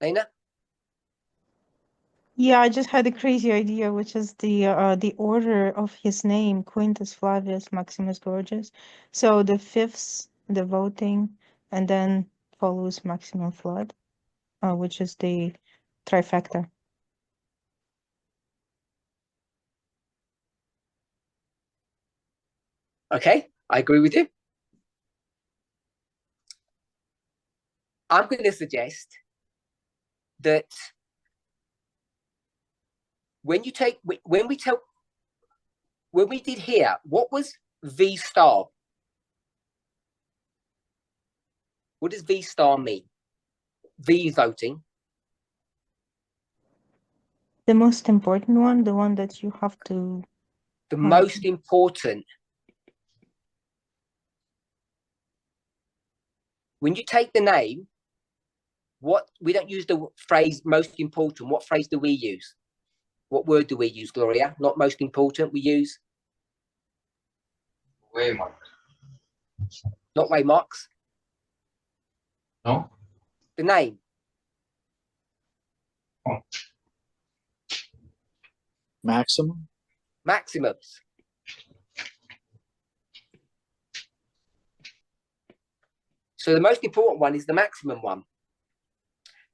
Lena? Yeah, I just had a crazy idea, which is the order of his name, Quintus Flavius Maximus Gorgias. So the fifth, the voting, and then follows maximum flood, which is the trifecta. Okay, I agree with you. I'm going to suggest that when we did here, what was V star? What does V star mean? V voting. The most important one, the one that you have to. The most important. When you take the name, we don't use the phrase most important. What phrase do we use? What word do we use, Gloria? Not most important. We use Waymarks. Not Waymarks. No. The name. Oh. Maximum. Maximus. So the most important one is the maximum one.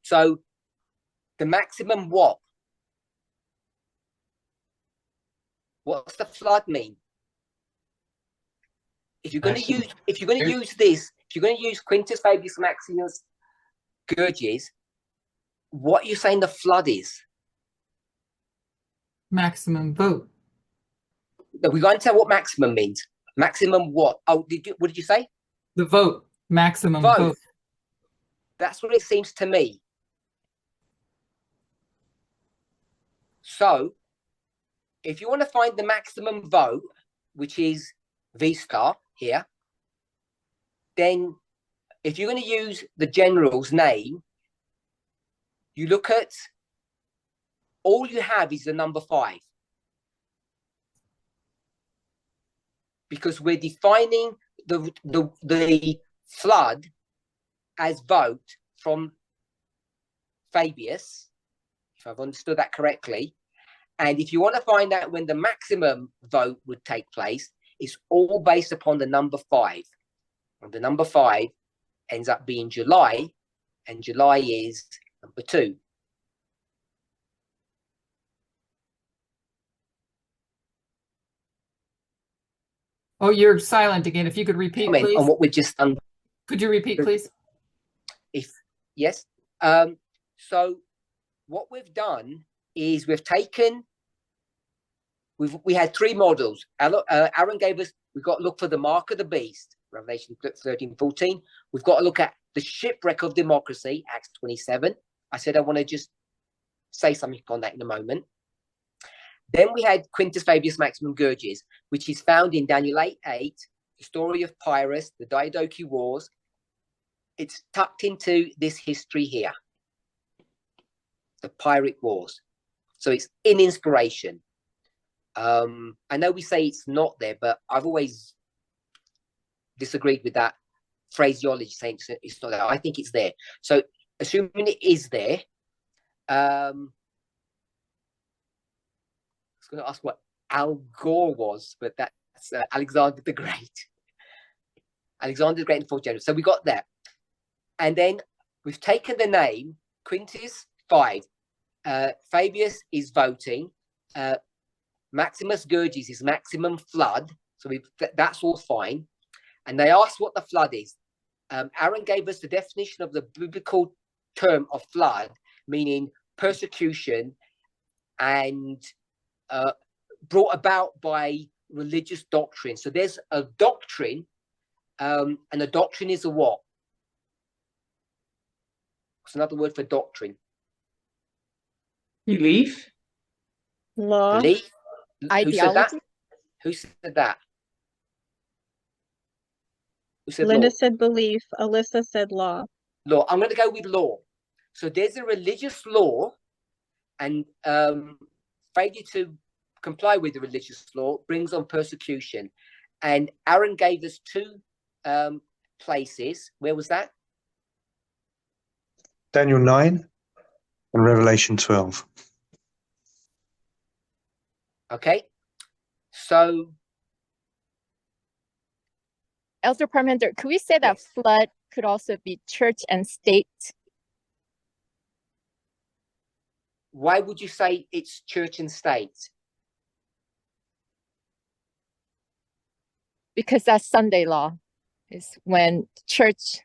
So the maximum what? What's the flood mean? If you're going to use Quintus Fabius Maximus Gorgias, what are you saying the flood is? Maximum vote. We're going to tell what maximum means. Maximum what? Oh, what did you say? The vote. Maximum vote. That's what it seems to me. So, if you want to find the maximum vote, which is V star here, then if you're going to use the general's name, you look at all you have is the number 5. Because we're defining the flood as vote from Fabius, if I've understood that correctly. And if you want to find out when the maximum vote would take place, it's all based upon the number 5. And the number 5 ends up being July, and July is number 2. Oh, you're silent again. If you could repeat, please. On what we've just done. Could you repeat, please? Yes. So what we've done is we had 3 models. Aaron gave us, we've got to look for the mark of the beast, Revelation 13:14. We've got to look at the shipwreck of democracy, Acts 27. I said I want to just say something on that in a moment. Then we had Quintus Fabius Maximum Gorgias, which is found in Daniel 8:8, the story of Pyrrhus, the Diadochi Wars. It's tucked into this history here, the Pyrrhic Wars. So it's in inspiration. I know we say it's not there, but I've always disagreed with that phraseology, saying it's not there. I think it's there. So assuming it is there, I was going to ask what Al Gore was, but that's Alexander the Great. Alexander the Great and 4th general. So we got that. And then we've taken the name Quintus 5. Fabius is voting. Maximus Gorgias is maximum flood. So that's all fine. And they asked what the flood is. Aaron gave us the definition of the biblical term of flood, meaning persecution and brought about by religious doctrine. So there's a doctrine, and a doctrine is a what? What's another word for doctrine? Belief. Law. Belief. Ideology. Who said that? Who said that? Who said Linda law? said belief. Alyssa said law. Law. I'm going to go with law. So there's a religious law, and failure to comply with the religious law brings on persecution. And Aaron gave us 2 places. Where was that? Daniel 9. And Revelation 12. Okay, so Elder Parminder, could we say that yes. flood could also be church and state? Why would you say it's church and state? Because that's Sunday law, is when church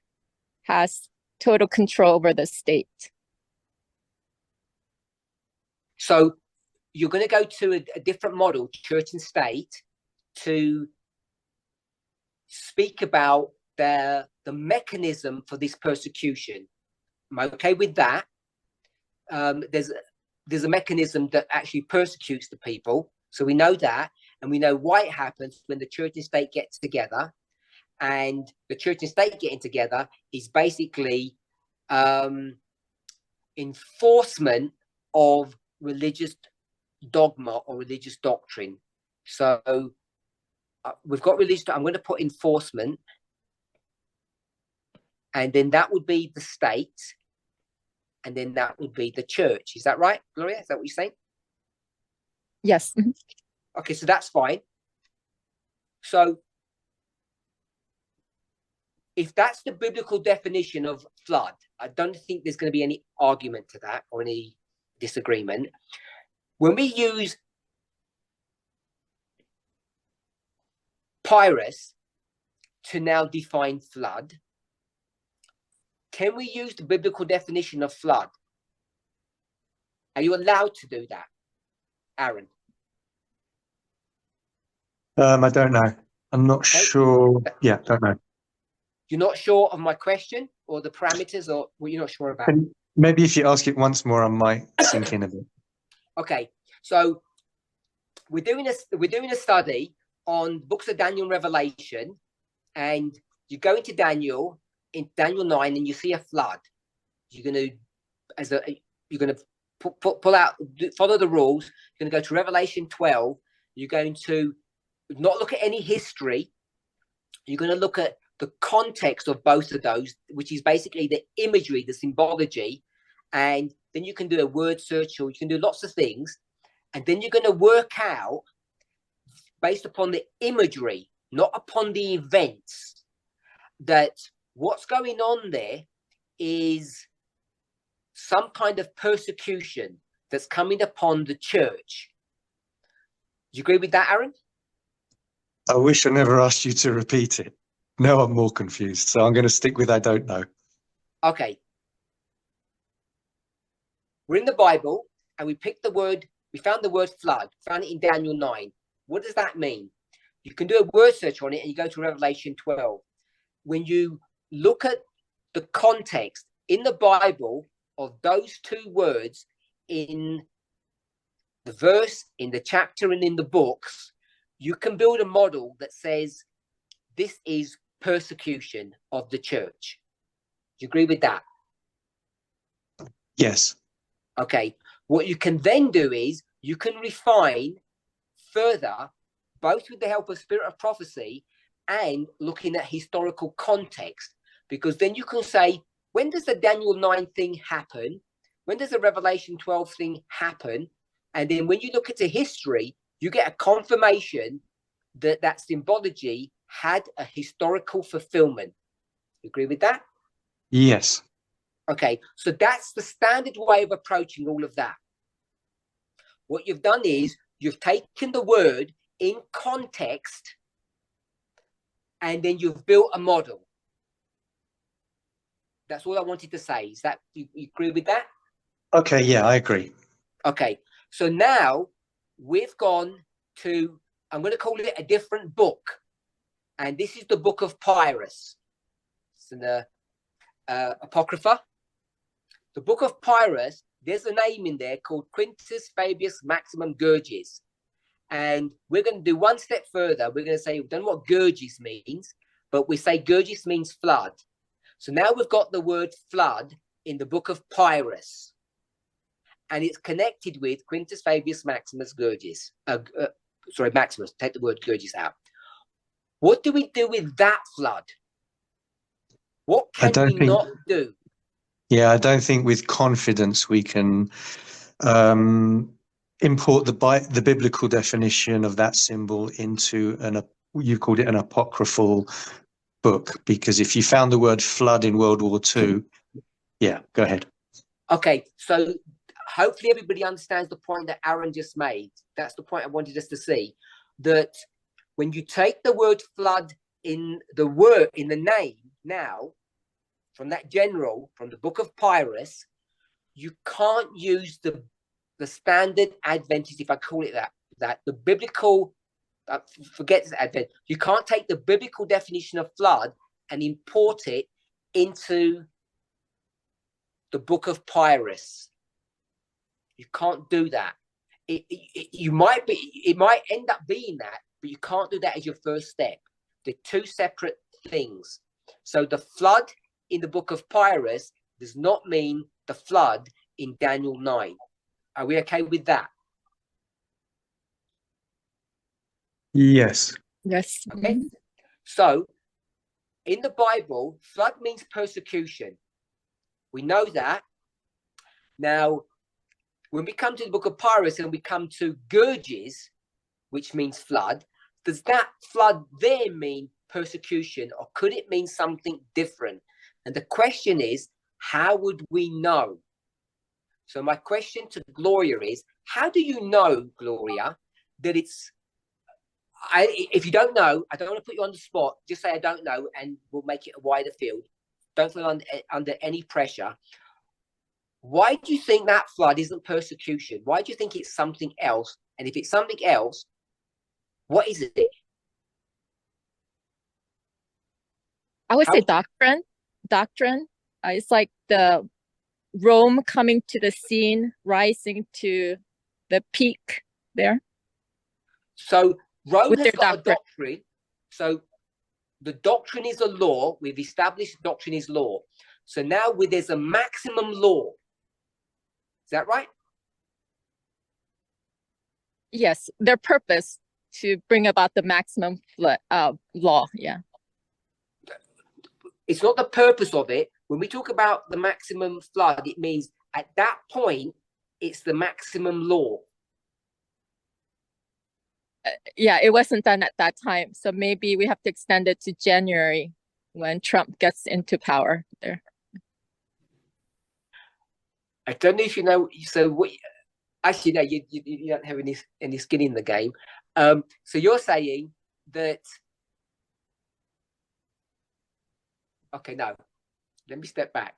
has total control over the state. So you're going to go to a different model, church and state, to speak about the mechanism for this persecution. I'm okay with that. There's a mechanism that actually persecutes the people. So we know that, and we know why it happens when the church and state get together. And the church and state getting together is basically enforcement of religious dogma or religious doctrine. So we've got religious. I'm going to put enforcement, and then that would be the state, and then that would be the church. Is that right, Gloria? Is that what you're saying? Yes. Okay, so that's fine. So if that's the biblical definition of flood, I don't think there's going to be any argument to that or any disagreement. When we use Pyrrhus to now define flood, can we use the biblical definition of flood? Are you allowed to do that, Aaron? I don't know. I'm not sure. Yeah, don't know. You're not sure of my question or the parameters, or what you're not sure about? And maybe if you ask it once more, I might sink in a bit. Okay, so we're doing a study on books of Daniel and Revelation, and you go into Daniel in Daniel 9, and you see a flood. You're going to pull out, follow the rules. You're going to go to Revelation 12. You're going to not look at any history. You're going to look at the context of both of those, which is basically the imagery, the symbology, and then you can do a word search, or you can do lots of things, and then you're going to work out based upon the imagery, not upon the events, that what's going on there is some kind of persecution that's coming upon the church. Do you agree with that, Aaron? I wish I never asked you to repeat it. Now I'm more confused, so I'm going to stick with I don't know. Okay. We're in the Bible, and we found the word flood, found it in Daniel 9. What does that mean? You can do a word search on it, and you go to Revelation 12. When you look at the context in the Bible of those two words in the verse, in the chapter, and in the books, you can build a model that says this is persecution of the church. Do you agree with that? Yes. Okay. What you can then do is you can refine further, both with the help of spirit of prophecy and looking at historical context, because then you can say, when does the Daniel 9 thing happen? When does the Revelation 12 thing happen? And then when you look at the history, you get a confirmation that that symbology had a historical fulfillment. You agree with that? Yes. Okay, so that's the standard way of approaching all of that. What you've done is you've taken the word in context, and then you've built a model. That's all I wanted to say. Is that you agree with that? Okay, yeah, I agree. Okay, so now we've gone to, I'm going to call it a different book. And this is the book of Pyrrhus. It's an Apocrypha. The book of Pyrrhus, there's a name in there called Quintus Fabius Maximum Gurgis. And we're going to do one step further. We're going to say, we don't know what Gurgis means, but we say Gurgis means flood. So now we've got the word flood in the book of Pyrrhus. And it's connected with Quintus Fabius Maximus Gurgis. Maximus, take the word Gurgis out. What do we do with that flood? What can we not do? Yeah, I don't think with confidence we can import the biblical definition of that symbol into you called it an apocryphal book, because if you found the word flood in World War II, yeah, go ahead. Okay, so hopefully everybody understands the point that Aaron just made. That's the point I wanted us to see, that when you take the word flood in the name now, from that general, from the book of Pyrrhus, you can't use the standard Adventist, if I call it that the biblical, forget this Advent, you can't take the biblical definition of flood and import it into the book of Pyrrhus. You can't do that. It might end up being that, but you can't do that as your first step. They're two separate things. So the flood in the book of Pyrrhus does not mean the flood in Daniel 9. Are we okay with that? Yes. Yes. Okay. So in the Bible, flood means persecution. We know that. Now, when we come to the book of Pyrrhus and we come to Gurges, which means flood, does that flood there mean persecution, or could it mean something different? And the question is, how would we know? So my question to Gloria is, how do you know, Gloria, that it's, if you don't know, I don't want to put you on the spot, just say I don't know and we'll make it a wider field. Don't feel under any pressure. Why do you think that flood isn't persecution? Why do you think it's something else? And if it's something else, what is it? I would say doctrine. It's like the Rome coming to the scene, rising to the peak there. So Rome With has their got a doctrine. So the doctrine is a law. We've established doctrine is law. So now there's a maximum law. Is that right? Yes, their purpose to bring about the maximum law. Yeah. It's not the purpose of it. When we talk about the maximum flood, it means at that point, it's the maximum law. Yeah, it wasn't done at that time. So maybe we have to extend it to January when Trump gets into power there. I don't know if you know. So what? Actually, no, you don't have any skin in the game. So you're saying that. Okay, no. Let me step back.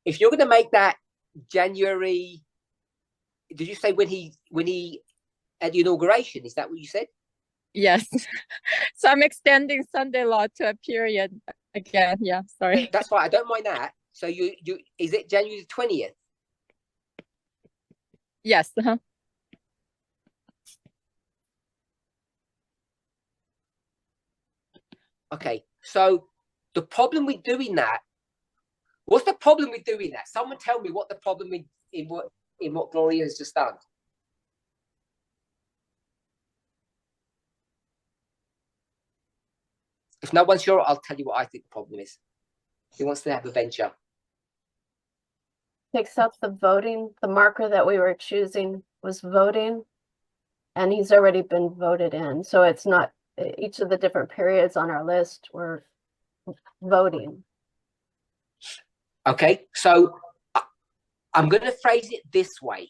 If you're going to make that January, did you say when he at the inauguration? Is that what you said? Yes. So I'm extending Sunday law to a period again. Yeah, sorry. That's fine. I don't mind that. So you is it January the 20th? Yes. Okay. So the problem with doing that. What's the problem with doing that? Someone tell me what the problem in what Gloria has just done. If no one's sure, I'll tell you what I think the problem is. He wants to have a venture. Takes out the voting, the marker that we were choosing was voting, and he's already been voted in. So it's not each of the different periods on our list were voting. Okay, so I'm going to phrase it this way.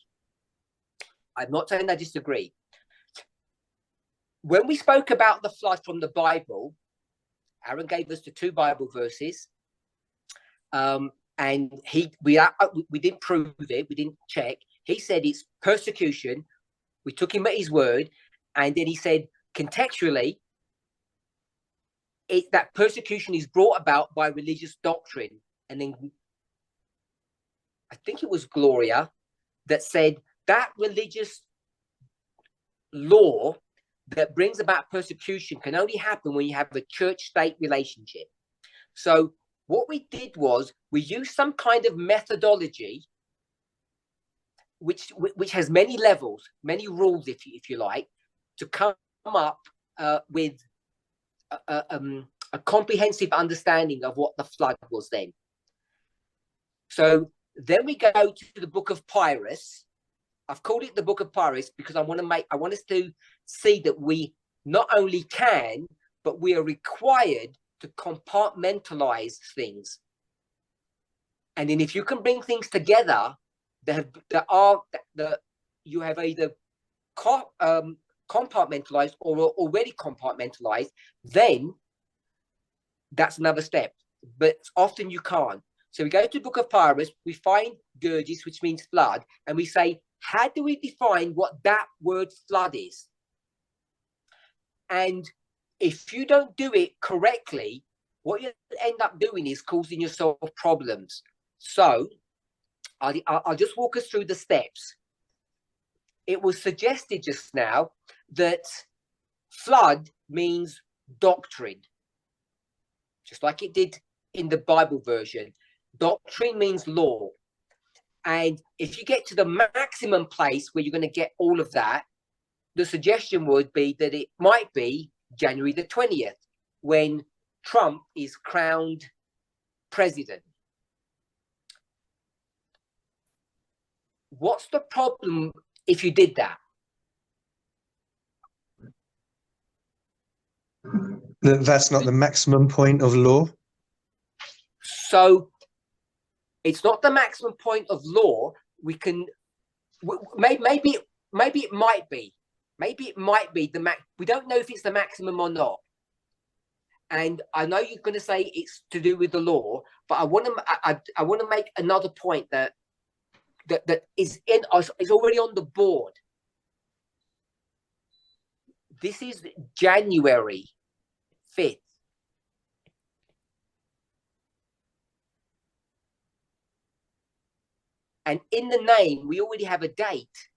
I'm not saying I disagree. When we spoke about the flood from the Bible, Aaron gave us the 2 Bible verses, and we didn't prove it, we didn't check. He said it's persecution. We took him at his word, and then he said contextually, that persecution is brought about by religious doctrine. And then I think it was Gloria that said that religious law that brings about persecution can only happen when you have a church-state relationship. So what we did was we used some kind of methodology which has many levels, many rules, if you like, to come up with a comprehensive understanding of what the flood was then. So then we go to the book of Pyrrhus. I've called it the book of Pyrrhus because I want us to see that we not only can, but we are required to compartmentalize things. And then if you can bring things together that you have either compartmentalized or are already compartmentalized, then that's another step. But often you can't. So we go to the book of Pyrrhus, we find Gurgis, which means flood, and we say, how do we define what that word flood is? And if you don't do it correctly, what you end up doing is causing yourself problems. So I'll just walk us through the steps. It was suggested just now that flood means doctrine, just like it did in the Bible version. Doctrine means law. And if you get to the maximum place where you're going to get all of that, the suggestion would be that it might be January the 20th, when Trump is crowned president. What's the problem if you did that? That's not the maximum point of law. So it's not the maximum point of law. We can maybe it might be. Maybe it might be the max. We don't know if it's the maximum or not. And I know you're going to say it's to do with the law, but I want to make another point that is already on the board. This is January 5th. And in the name, we already have a date.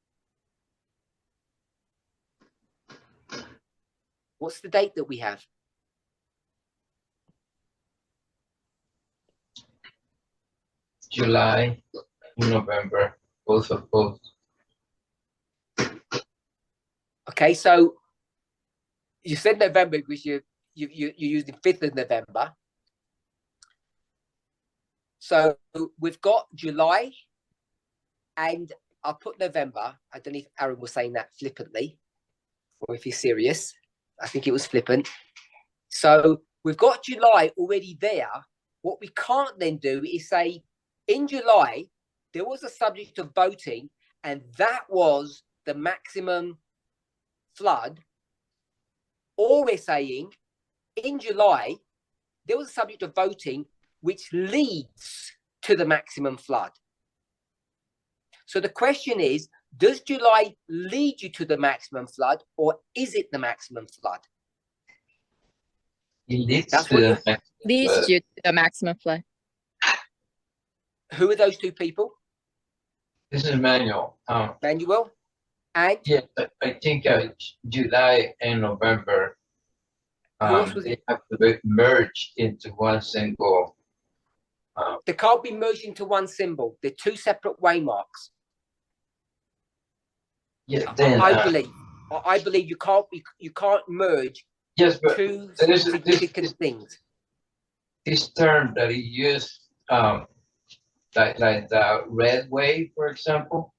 What's the date that we have? July, November, both of both. Okay, so you said November because you used the 5th of November. So we've got July, and I'll put November. I don't know if Aaron was saying that flippantly or if he's serious. I think it was flippant. So we've got July already there. What we can't then do is say, in July, there was a subject of voting, and that was the maximum flood. Or we're saying, in July, there was a subject of voting which leads to the maximum flood. So the question is, does July lead you to the maximum flood, or is it the maximum flood? It leads That's to what the you- next, Leads you to the maximum flood. Who are those two people? This is Manuel. Manuel? And Yeah, I think July and November, who else was they it? have to be merged into one single. They can't be merged into one symbol. They're two separate waymarks. Yeah, then I believe you can't merge yes, but two there's significant things. this term that he used, like the red wave, for example,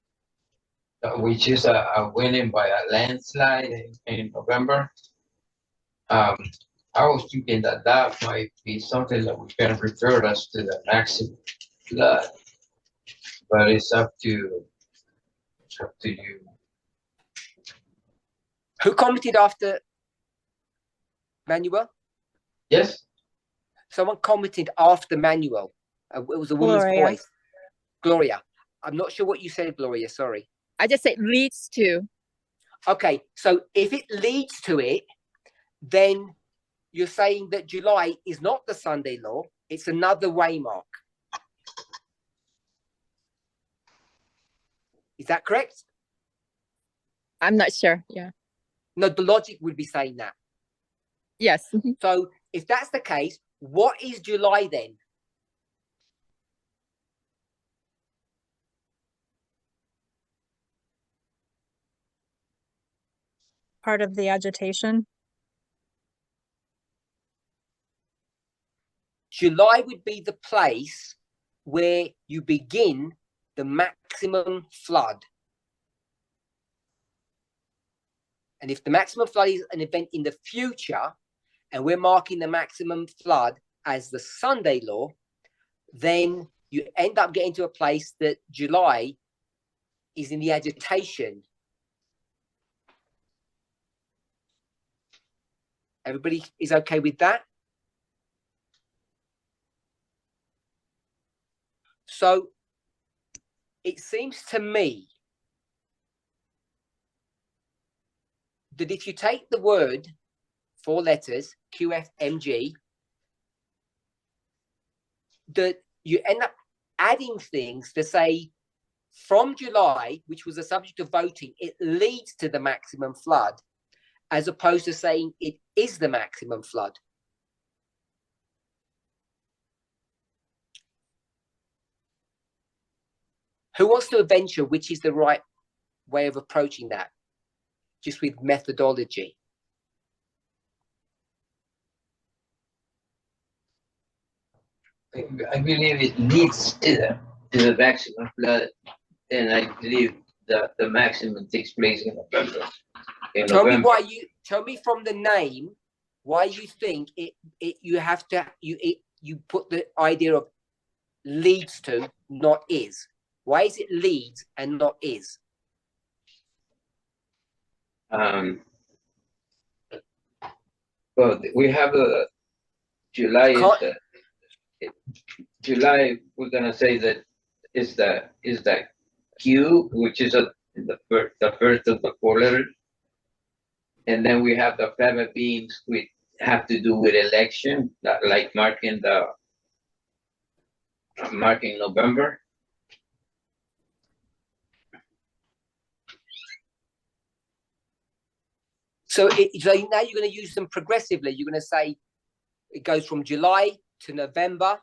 which is a winning by a landslide in November. I was thinking that might be something that we can refer us to the maximum flood, but it's up to you. Who commented after Manuel? Yes. Someone commented after Manuel. It was a woman's Gloria. voice. Gloria. I'm not sure what you said, Gloria. Sorry. I just say leads to. Okay, so if it leads to it, then you're saying that July is not the Sunday law. It's another waymark. Is that correct? I'm not sure. Yeah. No, the logic would be saying that. Yes. Mhm. So if that's the case, what is July then? Part of the agitation. July would be the place where you begin the maximum flood. And if the maximum flood is an event in the future, and we're marking the maximum flood as the Sunday law, then you end up getting to a place that July is in the agitation. Everybody is okay with that? So it seems to me that if you take the word 4 letters, QFMG, that you end up adding things to say from July, which was the subject of voting, it leads to the maximum flood, as opposed to saying it is the maximum flood. Who wants to venture which is the right way of approaching that, just with methodology? I believe it leads to the maximum flood, and I believe that the maximum takes place in November. Tell me why tell me from the name why you think you have to you put the idea of leads to, not is. Why is it leads and not is? Well, we have a July. July, we're gonna say that is the Q, which is the first of the 4 letters, and then we have the fava beans, which have to do with election, like marking November. So, so now you're going to use them progressively. You're going to say it goes from July to November.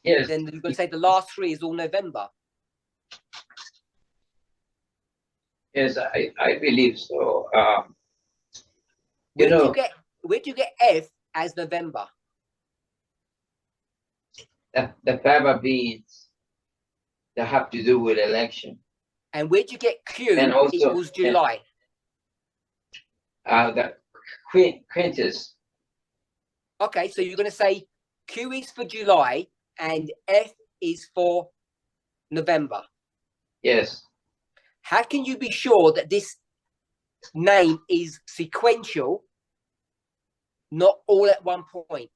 Yes. Then you're going to say the last 3 is all November. Yes, I believe so. Where do you get F as November? The fava beans that have to do with election. And where do you get Q and also, equals July? The Quintus. Okay, so you're going to say Q is for July and F is for November. Yes. How can you be sure that this name is sequential, not all at one point?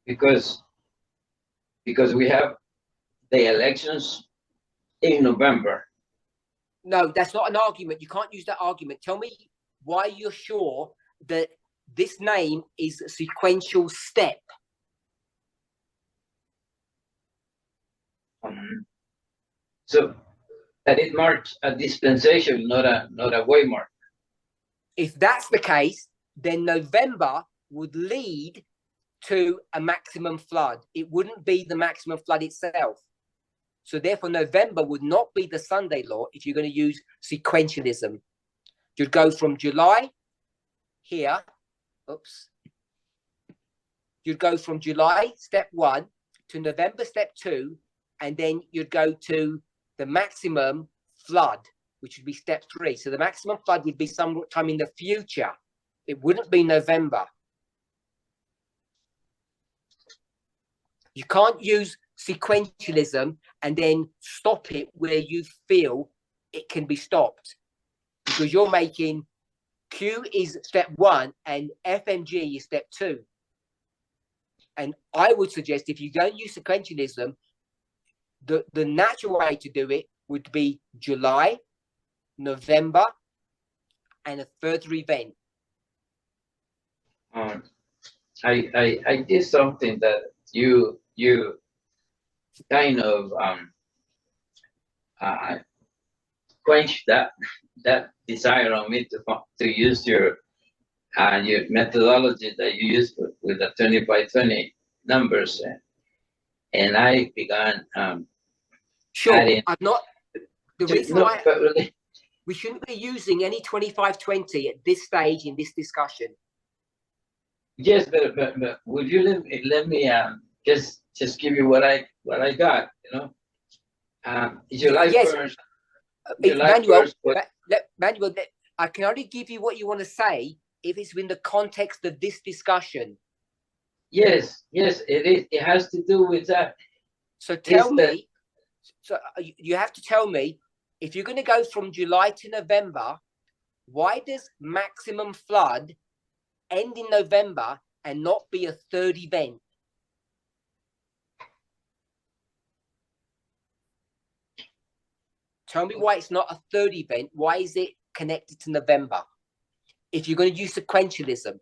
Because we have the elections in November. No, that's not an argument. You can't use that argument. Tell me why you're sure that this name is a sequential step. So that it marks a dispensation, not a waymark. If that's the case, then November would lead to a maximum flood. It wouldn't be the maximum flood itself. So therefore, November would not be the Sunday law if you're going to use sequentialism. You'd go from July here, you'd go from July, step 1, to November, step 2, and then you'd go to the maximum flood, which would be step 3. So the maximum flood would be sometime in the future. It wouldn't be November. You can't use sequentialism and then stop it where you feel it can be stopped, because you're making Q is step 1 and FMG is step 2. And I would suggest if you don't use sequentialism, the natural way to do it would be July, November, and a further event. I did something that you kind of quenched that desire on me to use your methodology that you use with the 20 by 20 numbers, and I began sure adding, I'm not the reason why we shouldn't be using any 25-20 at this stage in this discussion. Yes, but would you let me just just give you what I got, you know. July Yes. 1st. July Manuel, 1st, but Manuel, I can only give you what you want to say if it's in the context of this discussion. yes, it is. It has to do with that. So tell It's me, so you have to tell me, if you're going to go from July to November, why does maximum flood end in November and not be a third event? Tell me why it's not a third event. Why is it connected to November? If you're going to use sequentialism,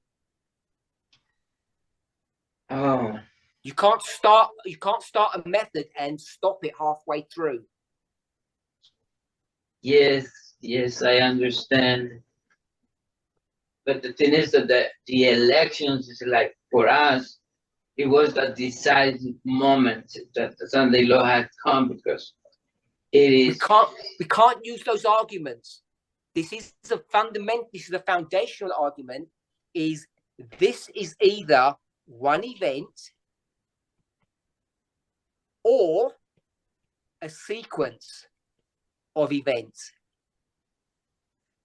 Oh, you can't start a method and stop it halfway through. yes, I understand. But the thing is that the elections is like, for us, it was a decisive moment that the Sunday law had come, because it is. We can't use those arguments. This is a foundational argument. This is either one event or a sequence of events.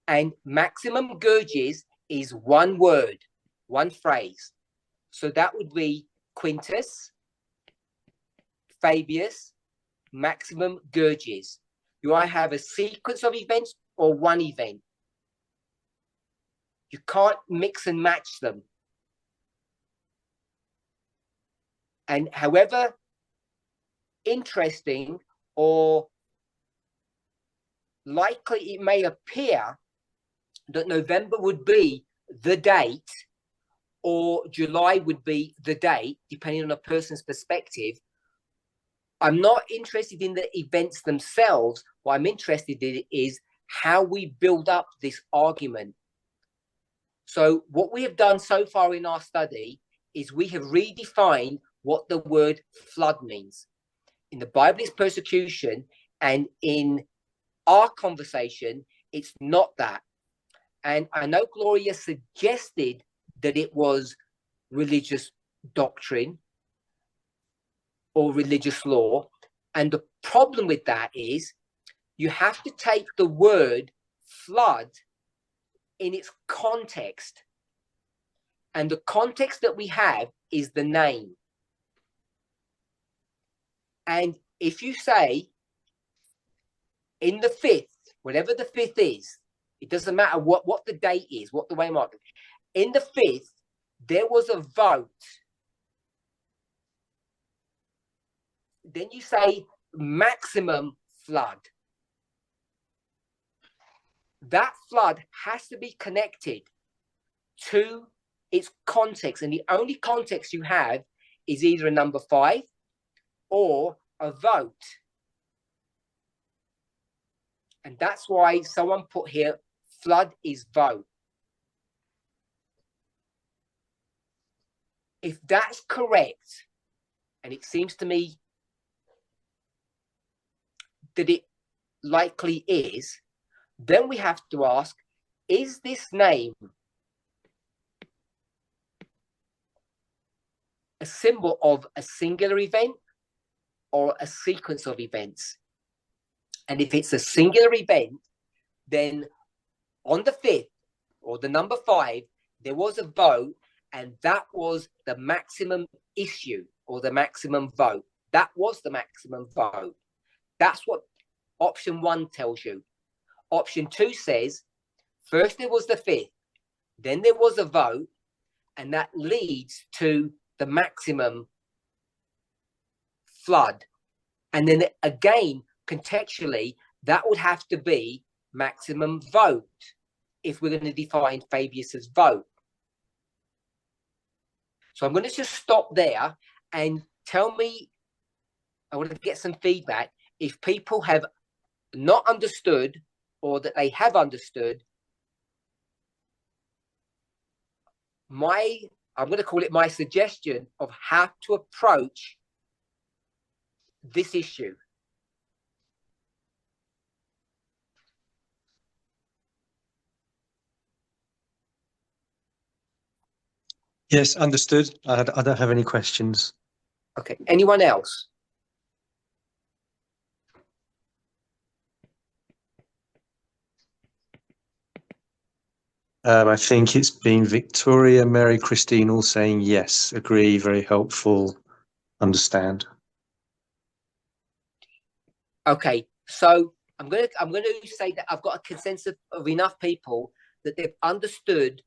And maximum gurges is one word, one phrase. So that would be Quintus, Fabius, maximum gurges. You either have a sequence of events or one event. You can't mix and match them. And however interesting or likely it may appear that November would be the date or July would be the date, depending on a person's perspective, I'm not interested in the events themselves. What I'm interested in is how we build up this argument. So what we have done so far in our study is we have redefined what the word flood means. In the Bible, it's persecution, and in our conversation, it's not that. And I know Gloria suggested that it was religious doctrine or religious law. And the problem with that is you have to take the word flood in its context. And the context that we have is the name. And if you say in the fifth, whatever the fifth is, it doesn't matter what the date is, what the Waymark is. In the fifth, there was a vote. Then you say maximum flood. That flood has to be connected to its context. And the only context you have is either a number 5 or a vote. And that's why someone put here, flood is vote. If that's correct, and it seems to me that it likely is, then we have to ask, is this name a symbol of a singular event or a sequence of events? And if it's a singular event, then on the 5th or the number 5, there was a vote, and that was the maximum issue or the maximum vote. That was the maximum vote. That's what option 1 tells you. Option 2 says, first there was the 5th, then there was a vote, and that leads to the maximum flood. And then again, contextually, that would have to be maximum vote if we're going to define Fabius's vote. So I'm going to just stop there and tell me, I want to get some feedback, if people have not understood or that they have understood I'm going to call it my suggestion of how to approach this issue. Yes, understood. I don't have any questions. Okay, anyone else? I think it's been Victoria, Mary, Christine all saying yes, agree, very helpful, understand. Okay, so I'm gonna say that I've got a consensus of enough people that they've understood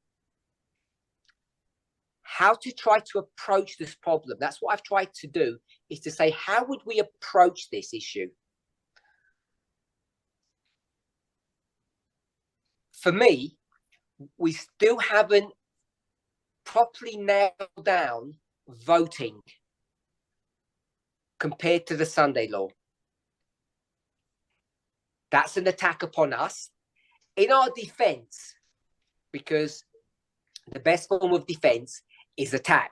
how to try to approach this problem. That's what I've tried to do, is to say, how would we approach this issue? For me, we still haven't properly nailed down voting compared to the Sunday law. That's an attack upon us. In our defense, because the best form of defense is attack.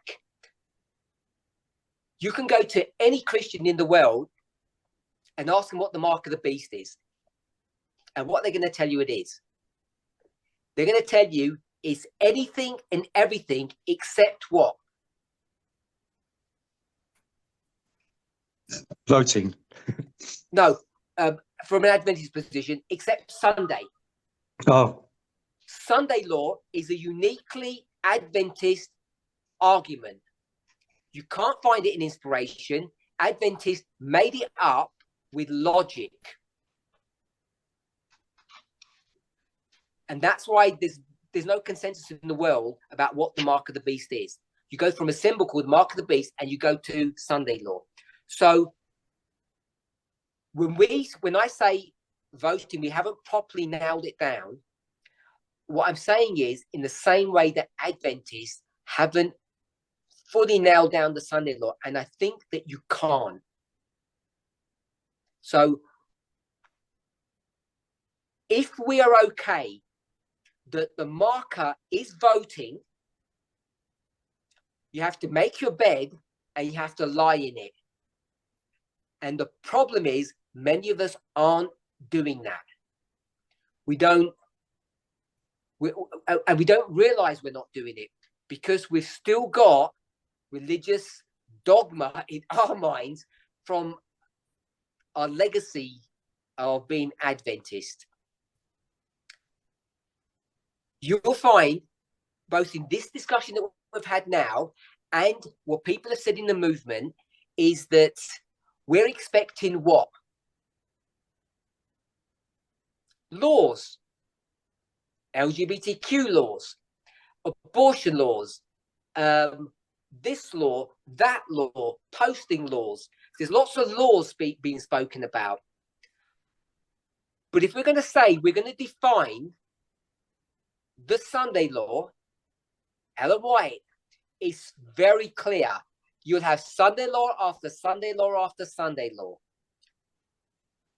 You can go to any Christian in the world and ask them what the mark of the beast is. And what they're going to tell you it is. They're going to tell you it's anything and everything except what? Voting. No, from an Adventist position, except Sunday. Oh, Sunday law is a uniquely Adventist argument. You can't find it in inspiration. Adventists made it up with logic. And that's why there's no consensus in the world about what the mark of the beast is. You go from a symbol called mark of the beast and you go to Sunday law. So when I say voting, we haven't properly nailed it down. What I'm saying is, in the same way that Adventists haven't fully nailed down the Sunday law, and I think that you can't. So if we are okay that the marker is voting, you have to make your bed and you have to lie in it. And the problem is, many of us aren't doing that. We don't realize we're not doing it because we've still got religious dogma in our minds from our legacy of being Adventist. You will find, both in this discussion that we've had now and what people have said in the movement, is that we're expecting what? Laws, LGBTQ laws, abortion laws, this law, that law, posting laws. There's lots of laws being spoken about. But if we're going to say we're going to define the Sunday law, Ellen White is very clear. You'll have Sunday law after Sunday law after Sunday law.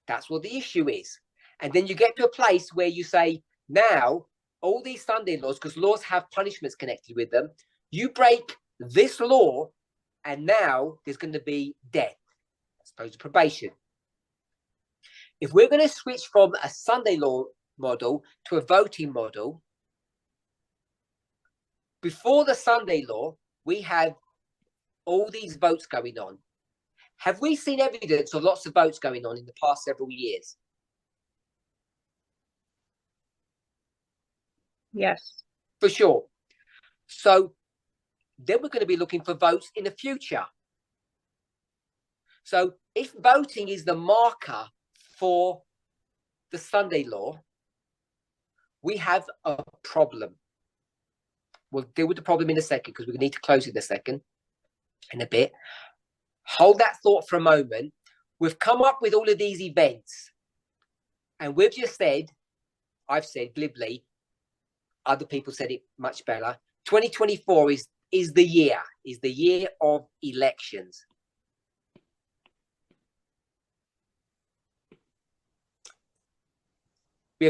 That's what the issue is. And then you get to a place where you say, now, all these Sunday laws, because laws have punishments connected with them, you break this law, and now there's going to be death, as opposed to probation. If we're going to switch from a Sunday law model to a voting model, before the Sunday law, we have all these votes going on. Have we seen evidence of lots of votes going on in the past several years? Yes. For sure. So then we're going to be looking for votes in the future. So if voting is the marker for the Sunday law, we have a problem. We'll deal with the problem in a second because we need to close it in a bit. Hold that thought for a moment. We've come up with all of these events, and we've just said, I've said glibly, other people said it much better, 2024 is the year of elections. We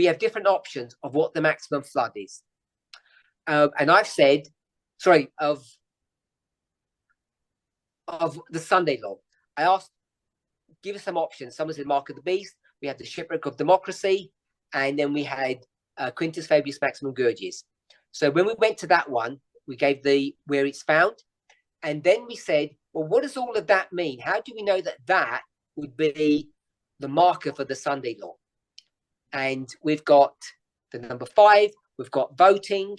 have different options of what the maximum flood is. And I've said, of the Sunday law. I asked, give us some options. Someone said Mark of the Beast. We had the Shipwreck of Democracy. And then we had Quintus Fabius Maximum Gurgis. So when we went to that one, we gave where it's found. And then we said, well, what does all of that mean? How do we know that that would be the marker for the Sunday law? And we've got the number 5, we've got voting,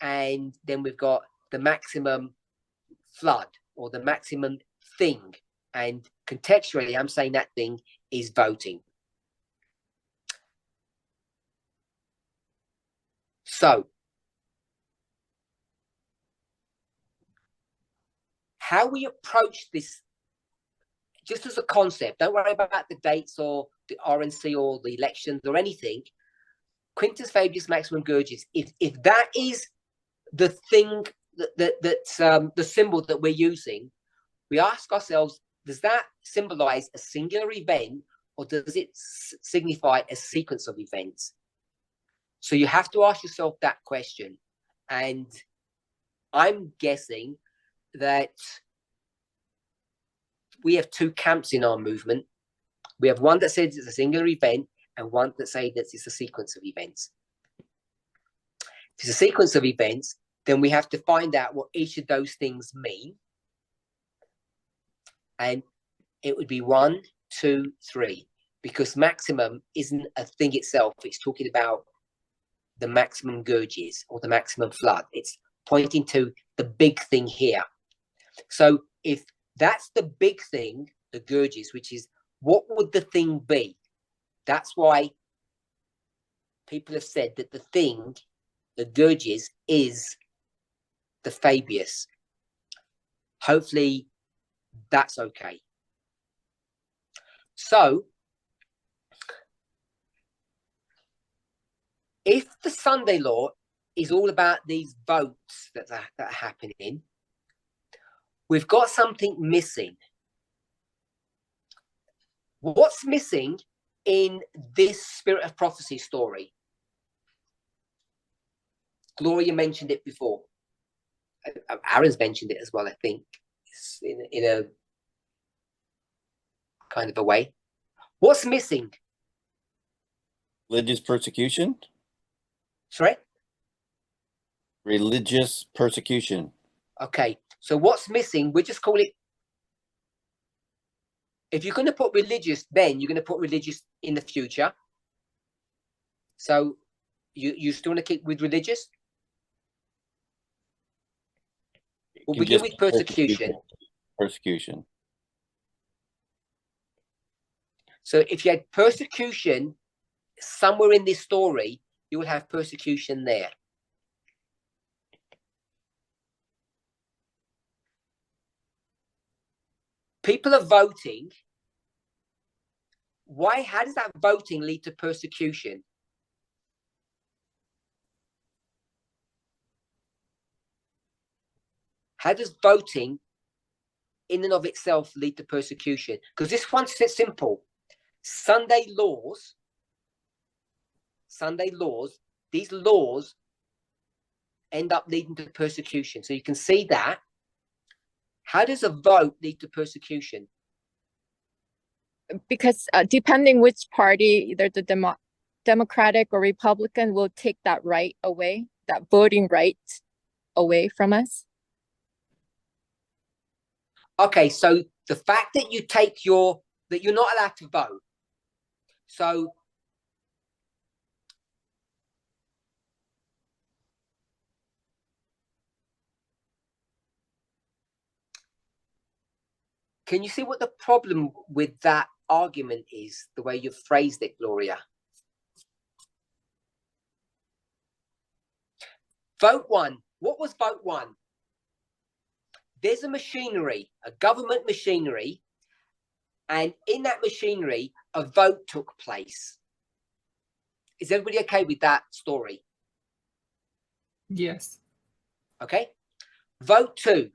and then we've got the maximum flood or the maximum thing. And contextually, I'm saying that thing is voting. So, how we approach this, just as a concept, don't worry about the dates or the RNC or the elections or anything. Quintus Fabius Maximum Gurgis, if that is the thing that's the symbol that we're using, we ask ourselves, does that symbolize a singular event or does it signify a sequence of events? So you have to ask yourself that question. And I'm guessing that we have 2 camps in our movement. We have one that says it's a singular event and one that says that it's a sequence of events. If it's a sequence of events, then we have to find out what each of those things mean. And it would be 1, 2, 3, because maximum isn't a thing itself. It's talking about the maximum gurges or the maximum flood. It's pointing to the big thing here. So if that's the big thing, the gurges, which is what would the thing be? That's why people have said that the thing, the gurges, is the Fabius. Hopefully that's okay. So if the Sunday law is all about these votes that are happening, we've got something missing. What's missing in this Spirit of Prophecy story? Gloria mentioned it before. Aaron's mentioned it as well, I think, in a kind of a way. What's missing? Religious persecution? Sorry? Religious persecution. Okay, so what's missing? We just call it, if you're going to put religious, then you're going to put religious in the future. So you still want to keep with religious? We'll begin with persecution. Persecution. So if you had persecution somewhere in this story, you will have persecution there. People are voting. Why? How does that voting lead to persecution? How does voting in and of itself lead to persecution? Because this one's simple. Sunday laws, these laws end up leading to persecution. So you can see that. How does a vote lead to persecution? Because depending which party, either the Democratic or Republican, will take that right away, that voting right away from us. Okay, so the fact that you take that you're not allowed to vote. So can you see what the problem with that argument is, the way you've phrased it, Gloria? Vote 1. What was vote 1? There's a machinery, a government machinery, and in that machinery, a vote took place. Is everybody okay with that story? Yes. Okay. Vote 2.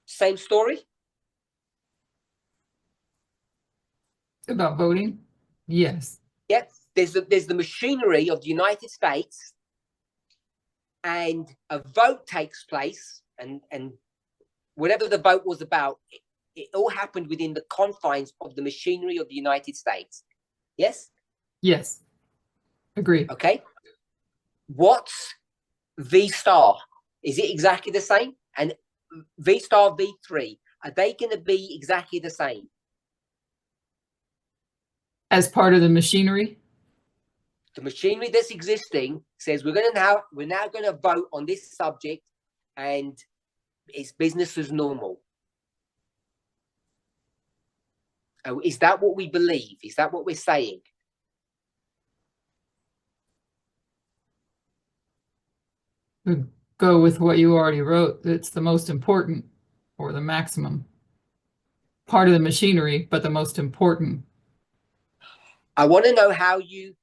Same story? About voting? Yes. Yep. There's the machinery of the United States, and a vote takes place, and whatever the vote was about, it all happened within the confines of the machinery of the United States. Yes? Yes. Agreed. Okay. What's V star? Is it exactly the same? And V star V3, are they going to be exactly the same? As part of the machinery? The machinery that's existing says we're now going to vote on this subject, and it's business as normal. Is that what we believe? Is that what we're saying? Go with what you already wrote. It's the most important, or the maximum part of the machinery, but the most important. I want to know how we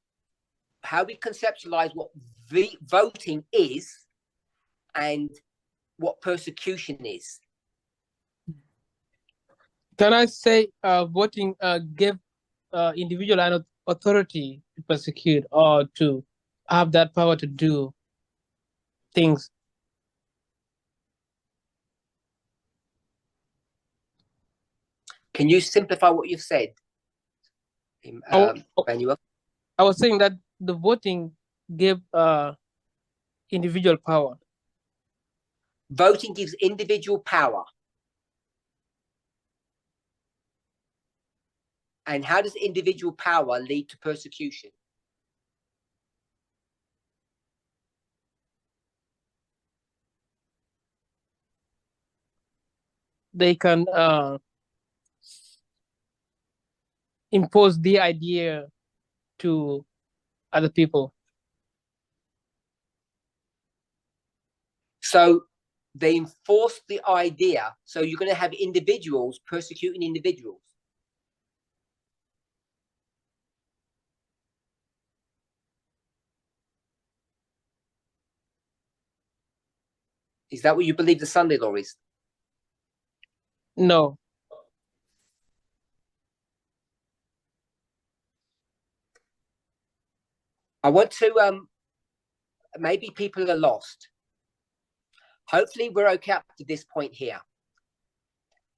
conceptualize what voting is and what persecution is. Can I say voting give individual an authority to persecute or to have that power to do things? Can you simplify what you've said, Manuel? I was saying that the voting give individual power. Voting gives individual power. And how does individual power lead to persecution? They can impose the idea to other people. So they enforce the idea. So you're going to have individuals persecuting individuals. Is that what you believe the Sunday law is? No. I want to, maybe people are lost. Hopefully we're okay up to this point here.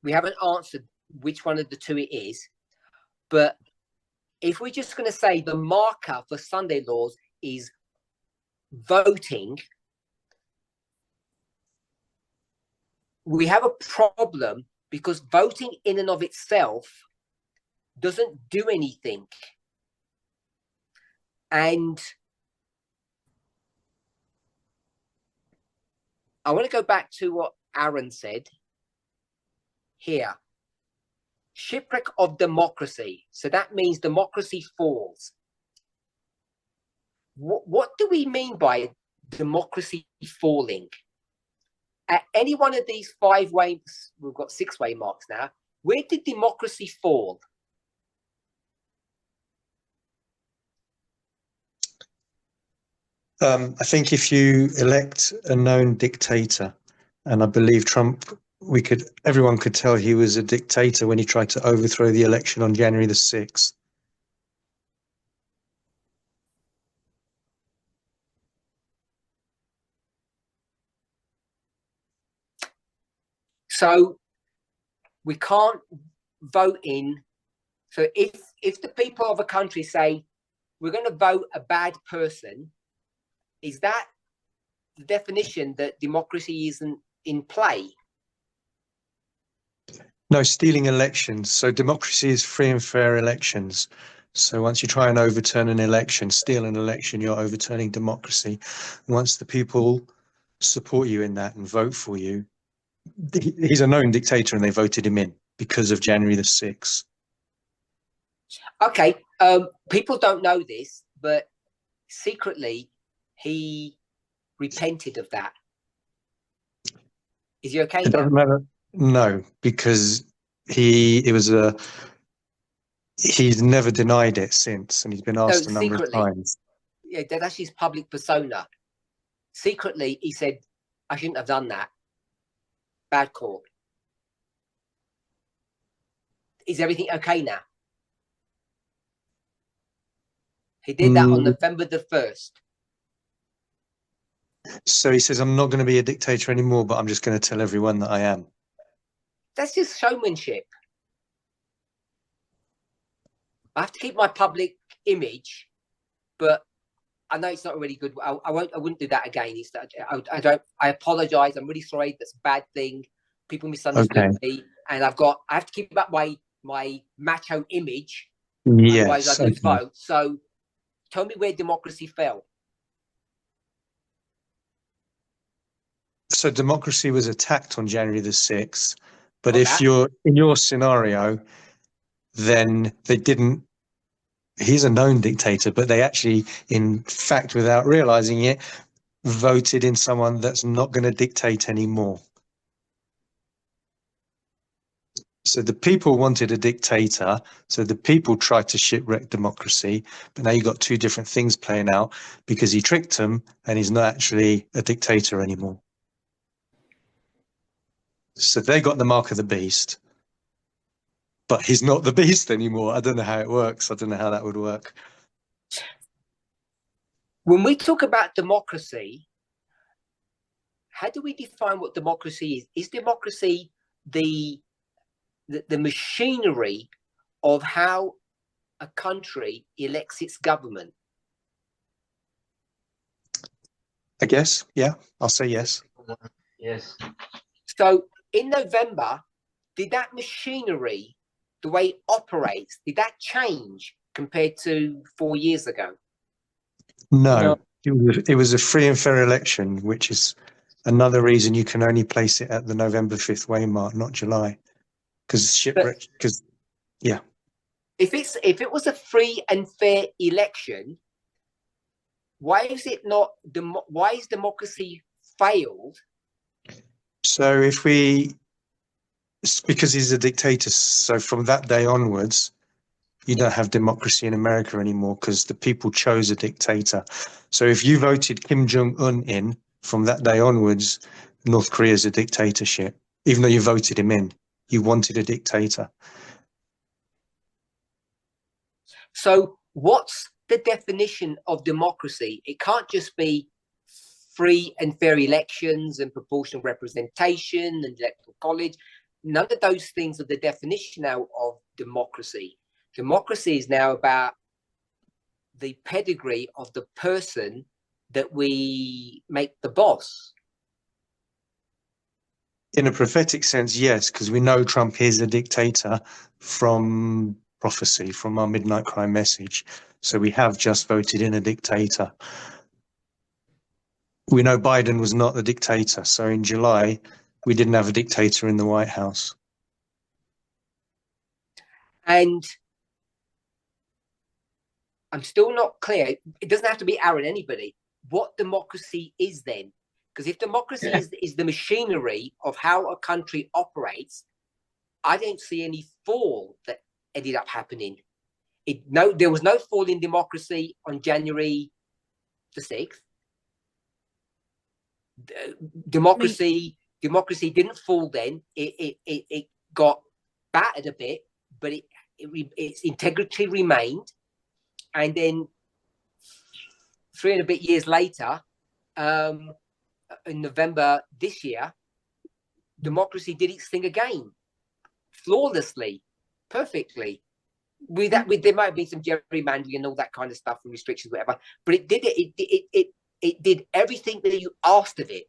We haven't answered which one of the two it is, but if we're just going to say the marker for Sunday laws is voting, we have a problem because voting in and of itself doesn't do anything. And I want to go back to what Aaron said here. Shipwreck of democracy. So that means democracy falls. What do we mean by democracy falling? At any one of these 5 ways, we've got 6 waymarks now, where did democracy fall? I think if you elect a known dictator, and I believe Trump, everyone could tell he was a dictator when he tried to overthrow the election on January the 6th. So we can't vote in. So if the people of a country say, we're going to vote a bad person, is that the definition that democracy isn't in play? No, stealing elections. So democracy is free and fair elections. So once you try and overturn an election, steal an election, you're overturning democracy. Once the people support you in that and vote for you, he's a known dictator and they voted him in because of January the 6th. Okay, people don't know this, but secretly he repented of that. Is he okay? It doesn't matter. No, because he's never denied it since, and he's been asked a number of times. Yeah, that's his public persona. Secretly, he said, I shouldn't have done that. Bad call. Is everything okay now? He did that on November the 1st. So he says, I'm not going to be a dictator anymore, but I'm just going to tell everyone that I am. That's just showmanship. I have to keep my public image, but I know it's not really good. I wouldn't do that again. I apologize. I'm really sorry. That's a bad thing. people misunderstood Okay. me, and I have to keep up my macho image. Yes. Otherwise, I lose Okay. votes. So, tell me where democracy fell. So democracy was attacked on January the 6th, but Got if that. you're in your scenario, then they didn't. He's a known dictator, but they actually, in fact, without realizing it, voted in someone that's not going to dictate anymore. So the people wanted a dictator. So the people tried to shipwreck democracy. But now you've got two different things playing out because he tricked them and he's not actually a dictator anymore. So they got the mark of the beast, but he's not the beast anymore. I don't know how it works. I don't know how that would work. When we talk about democracy, how do we define what democracy is? Is democracy the machinery of how a country elects its government? I guess, yeah, I'll say yes. Yes. So in November, did that machinery, the way it operates, did that change compared to 4 years ago? No, it was a free and fair election, which is another reason you can only place it at the November 5th Waymark, not July, because shipwreck. Because yeah, if it was a free and fair election, why is it not? Why is democracy failed? so it's because he's a dictator. So from that day onwards, you don't have democracy in America anymore because the people chose a dictator. So if you voted Kim Jong-un in, from that day onwards, North Korea is a dictatorship. Even though you voted him in, you wanted a dictator. So what's the definition of democracy? It can't just be free and fair elections and proportional representation and electoral college. None of those things are the definition now of democracy. Democracy is now about the pedigree of the person that we make the boss. In a prophetic sense, yes, because we know Trump is a dictator from prophecy, from our midnight cry message. So we have just voted in a dictator. We know Biden was not a dictator. So in July, we didn't have a dictator in the White House. And I'm still not clear. It doesn't have to be Aaron, anybody. What democracy is then? Because if democracy is the machinery of how a country operates, I don't see any fall that ended up happening. There was no fall in democracy on January the 6th. Democracy didn't fall then. It got battered a bit, but its integrity remained. And then 3 and a bit years later, in November this year, democracy did its thing again, flawlessly, perfectly. There might have been some gerrymandering and all that kind of stuff and restrictions, whatever, but it did it. It did everything that you asked of it.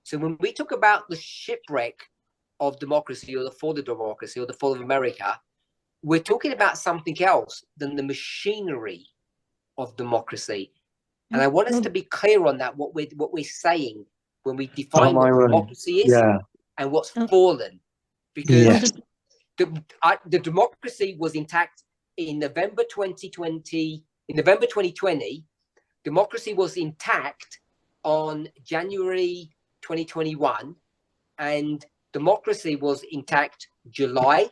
So when we talk about the shipwreck of democracy or the fall of democracy or the fall of America, we're talking about something else than the machinery of democracy. And I want us to be clear on that, what we're saying when we define what democracy is and what's fallen. Because the democracy was intact in November 2020. In November 2020, democracy was intact on January 2021, and democracy was intact July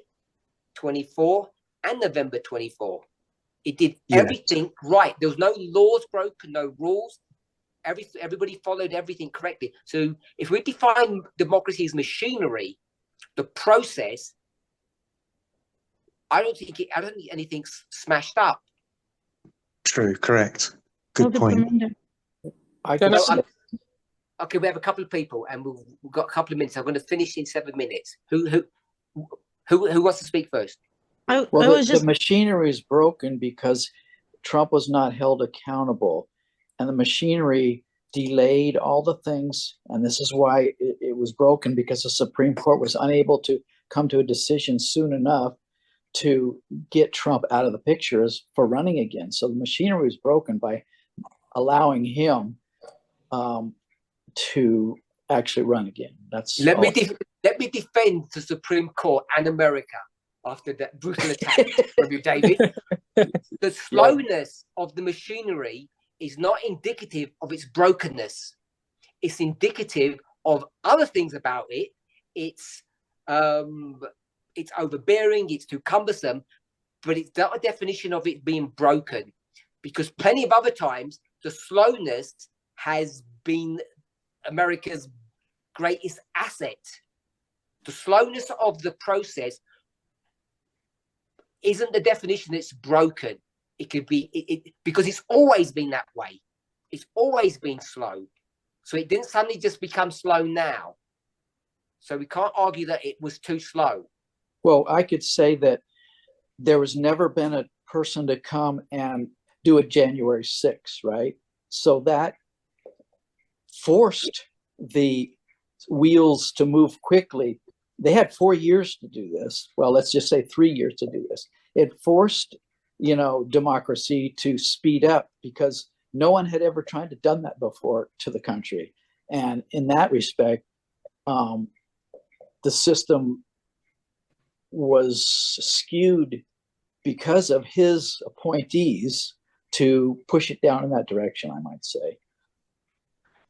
24 and November 24. It did everything right. There was no laws broken, no rules. Everybody followed everything correctly. So if we define democracy as machinery, the process, I don't think anything's smashed up. True, correct. Good point. Okay, we have a couple of people, and we've got a couple of minutes. I'm going to finish in 7 minutes. Who wants to speak first? The machinery is broken because Trump was not held accountable, and the machinery delayed all the things, and this is why it was broken, because the Supreme Court was unable to come to a decision soon enough to get Trump out of the pictures for running again. So the machinery was broken by allowing him to actually run again. That's let me defend the Supreme Court and America after that brutal attack from you, David. The slowness of the machinery is not indicative of its brokenness. It's indicative of other things about it. It's overbearing, it's too cumbersome, but it's not a definition of it being broken, because plenty of other times the slowness has been America's greatest asset. The slowness of the process isn't the definition it's broken. It could be because it's always been that way. It's always been slow. So it didn't suddenly just become slow now. So we can't argue that it was too slow. Well, I could say that there was never been a person to come and do it January 6th, right? So that forced the wheels to move quickly. They had 4 years to do this. Well, let's just say 3 years to do this. It forced, democracy to speed up, because no one had ever tried to done that before to the country. And in that respect, the system was skewed because of his appointees to push it down in that direction, I might say.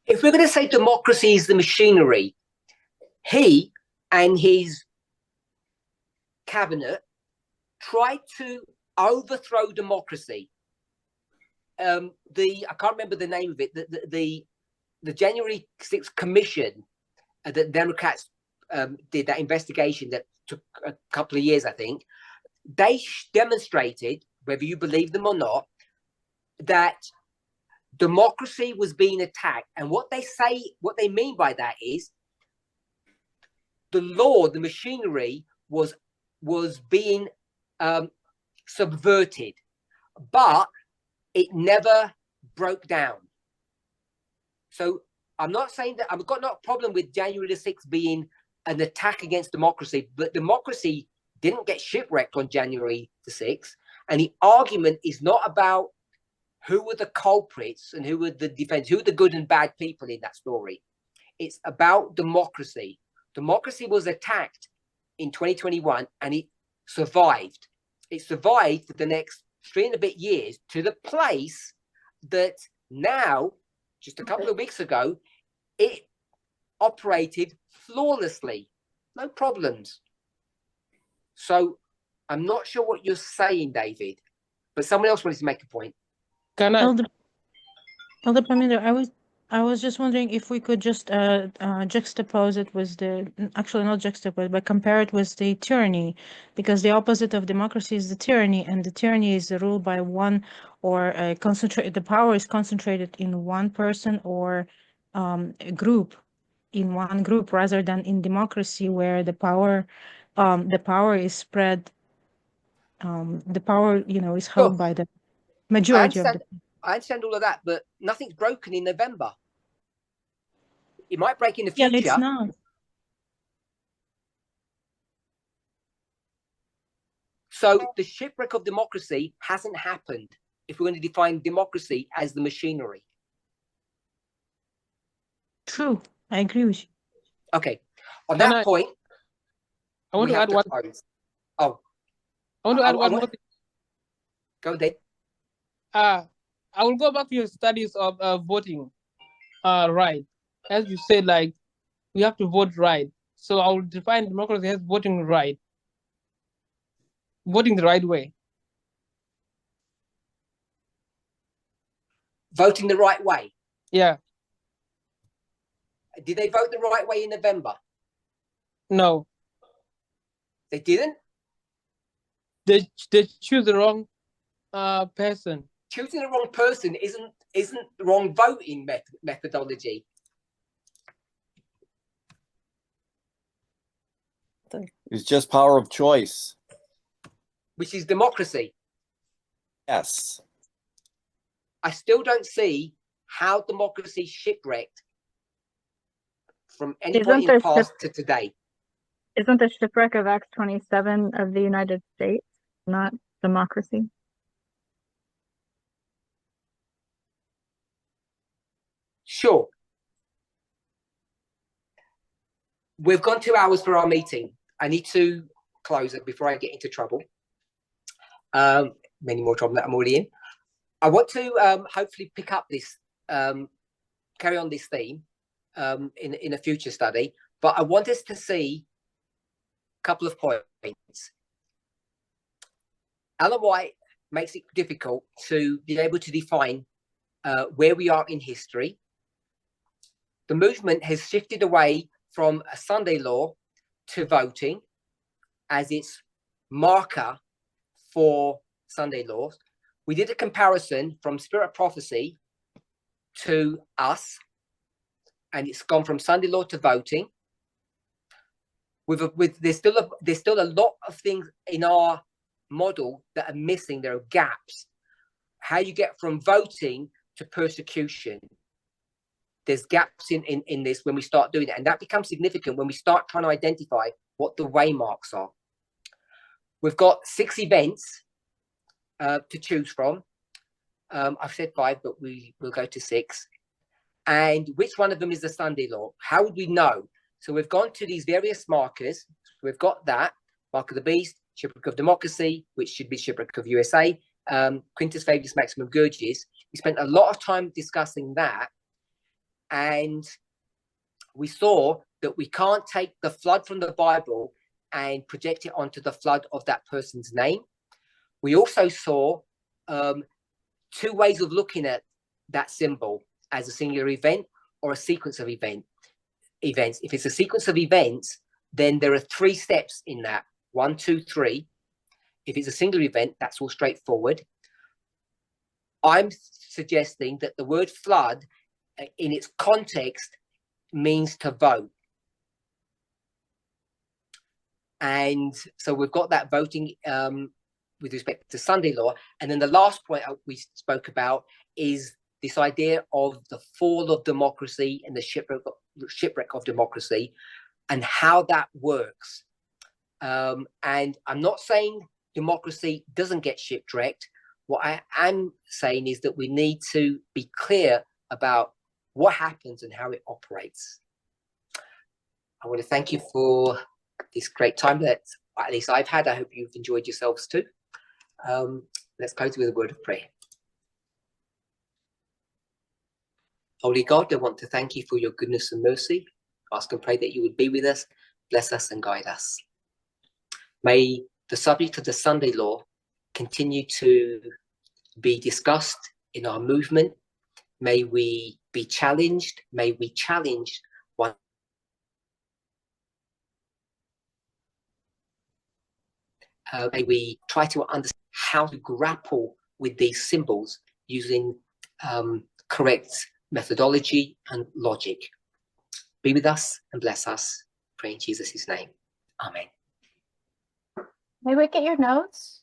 If we're going to say democracy is the machinery, he and his cabinet tried to overthrow democracy. I can't remember the name of it. The January 6th commission that Democrats did, that investigation that took a couple of years, I think. They demonstrated, whether you believe them or not, that democracy was being attacked. And what they mean by that is the law, the machinery was being subverted, but it never broke down. So I'm not saying that I've got no problem with January the 6th being an attack against democracy, but democracy didn't get shipwrecked on January the 6th. And the argument is not about who were the culprits and who were the defense, who were the good and bad people in that story. It's about democracy. Democracy was attacked in 2021 and it survived. It survived for the next 3 and a bit years to the place that now, just a couple of weeks ago, it operated flawlessly, no problems. So I'm not sure what you're saying, David, but someone else wanted to make a point. Can I? Elder Parminder, I was just wondering if we could just juxtapose it with actually not juxtapose, but compare it with the tyranny, because the opposite of democracy is the tyranny, and the tyranny is ruled by one, or the power is concentrated in one person or a group, in one group, rather than in democracy where the power is spread. The power, is held by the majority of the. I understand all of that, but nothing's broken in November. It might break in the future. Yeah, it's not. So the shipwreck of democracy hasn't happened if we're going to define democracy as the machinery. True. I agree with you. Okay. On that point, I want to add one. Oh. I want to add one more thing. Go ahead. I will go back to your studies of voting right. As you said, like, we have to vote right. So I will define democracy as voting right. Voting the right way. Voting the right way? Yeah. Did they vote the right way in November? No. They didn't? They choose the wrong person. Choosing the wrong person isn't the wrong voting methodology. It's just power of choice. Which is democracy. Yes. I still don't see how democracy shipwrecked from any point in the past to today. Isn't the shipwreck of Acts 27 of the United States not democracy? Sure. We've gone 2 hours for our meeting. I need to close it before I get into trouble. Many more trouble that I'm already in. I want to hopefully pick up this, carry on this theme in a future study, but I want us to see a couple of points. Ellen White makes it difficult to be able to define where we are in history. The movement has shifted away from a Sunday law to voting as its marker for Sunday laws. We did a comparison from Spirit of Prophecy to us, and it's gone from Sunday law to voting. There's still a lot of things in our model that are missing. There are gaps. How you get from voting to persecution. There's gaps in this when we start doing that, and that becomes significant when we start trying to identify what the waymarks are. We've got 6 events to choose from. I've said 5, but we will go to 6. And which one of them is the Sunday law? How would we know? So we've gone to these various markers. We've got that mark of the beast, shipwreck of democracy, which should be shipwreck of USA, Quintus Fabius Maximum Gurgis. We spent a lot of time discussing that, and we saw that we can't take the flood from the Bible and project it onto the flood of that person's name. We also saw 2 ways of looking at that symbol as a singular event or a sequence of events. If it's a sequence of events, then there are 3 steps in that. 1, 2, 3. If it's a singular event, that's all straightforward. I'm suggesting that the word flood in its context means to vote. And so we've got that voting with respect to Sunday law. And then the last point we spoke about is this idea of the fall of democracy and the shipwreck of democracy and how that works. And I'm not saying democracy doesn't get shipwrecked. What I am saying is that we need to be clear about what happens and how it operates. I want to thank you for this great time that at least I've had. I hope you've enjoyed yourselves too. Let's close with a word of prayer. Holy God, I want to thank you for your goodness and mercy. Ask and pray that you would be with us, bless us and guide us. May the subject of the Sunday law continue to be discussed in our movement. May we be challenged. May we challenge one. May we try to understand how to grapple with these symbols using correct methodology and logic. Be with us and bless us. Pray in Jesus' name. Amen. May we get your notes?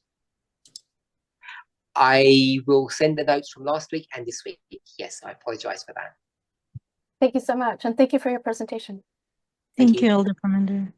I will send the notes from last week and this week. Yes, I apologize for that. Thank you so much. And thank you for your presentation. Thank you, Elder Parminder.